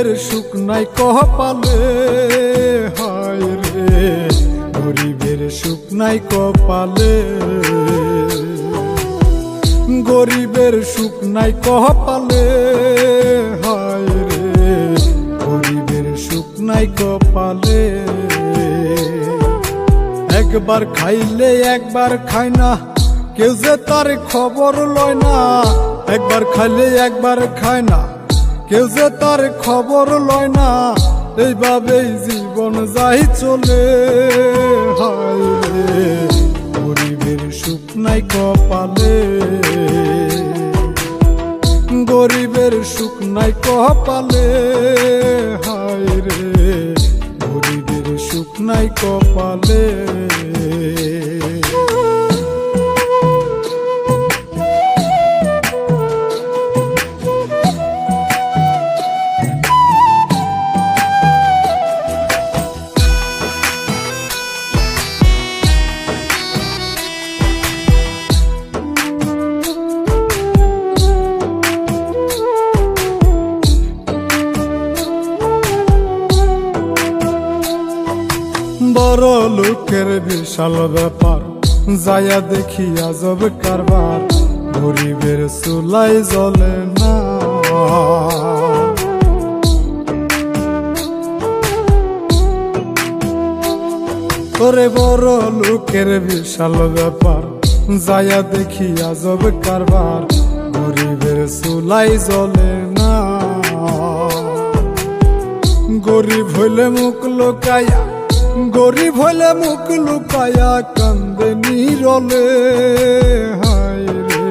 গরিবের সুখ নাই কপালে, হায় রে গরিবের সুখ নাই কপালে, গরিবের সুখ নাই কপালে, হায় রে গরিবের সুখ নাই কপালে। একবার খাইলে একবার খায় না, কেউ যে তার খবর লয় না। একবার খাইলে একবার খায় না, কেউ যে তার খবর লয় না। এইভাবেই জীবন যাই চলে, হায় রে গরিবের সুখ নাই কপালে, গরিবের সুখ নাই কপালে, হায় রে গরিবের সুখ নাই কপালে। বড় লোকের বিশাল ব্যাপার, যায়া দেখি আজব কারবার, গরিবের চুলাই জ্বলে না। ওরে বড় লোকের বিশাল ব্যাপার, যায়া দেখি আজব কারবার, গরিবের চুলাই জ্বলে না। গরিব হইলে মুখ লুকায়া, গরিব হইলে মুখ লুকায়া কান্দে নীরলে, হায় রে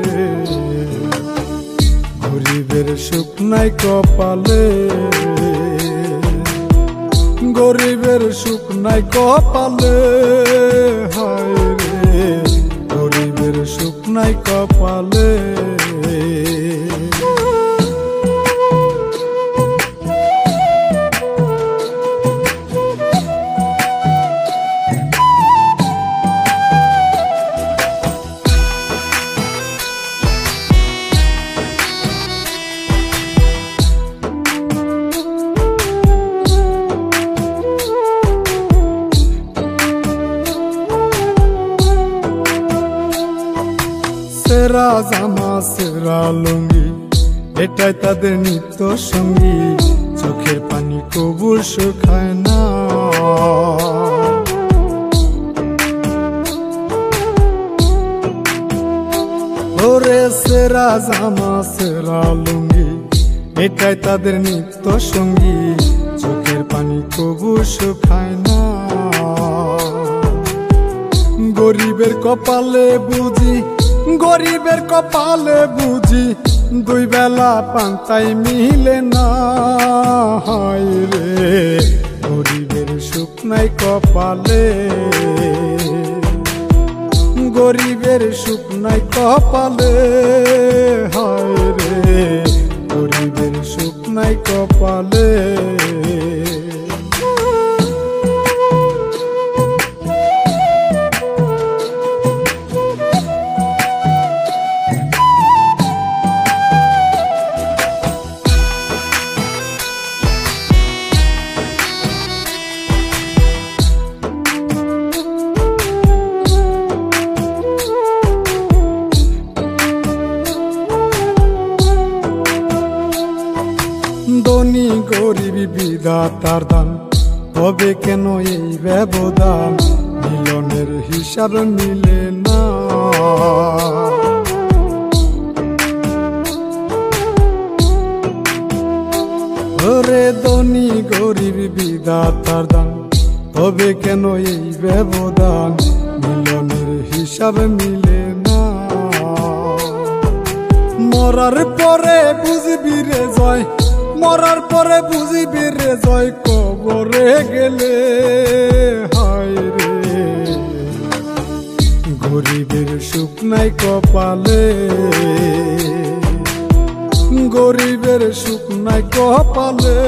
গরিবের সুখ নাই কপালে, গরিবের সুখ নাই কপালে, হায় রে গরিবের সুখ নাই কপালে। সেরা জামা সেরা লুঙ্গি, এটাই তাদের নিত্য সঙ্গী, চোখের পানি কবুল শুকায় না। ওরে সেরা জামা সেরা লুঙ্গি, এটাই তাদের নিত্য সঙ্গী, চোখের পানি কবুল শুকায় না। গরিবের কপালে বুঝি, গরিবের কপালে বুঝি দুই বেলা পান্তাই মিলে না, হায় রে গরিবের সুখ নাই কপালে, গরিবের সুখ নাই কপালে, হায় রে গরিবের সুখ নাই কপালে। ধনী গরিব বিধাতার দান, তবে কেন এই ব্যবধান, মিলনের হিসাব মিলে না। ওরে ধনী গরিব বিধাতার দান, তবে কেন এই ব্যবধান, মিলনের হিসাব মিলে না। মরার পরে বুঝবি রে জয়, মরার পরে বুঝবি রে জয়, কবরে গেলে, হায় রে গরিবের সুখ নাই কপালে, গরিবের সুখ নাই কপালে।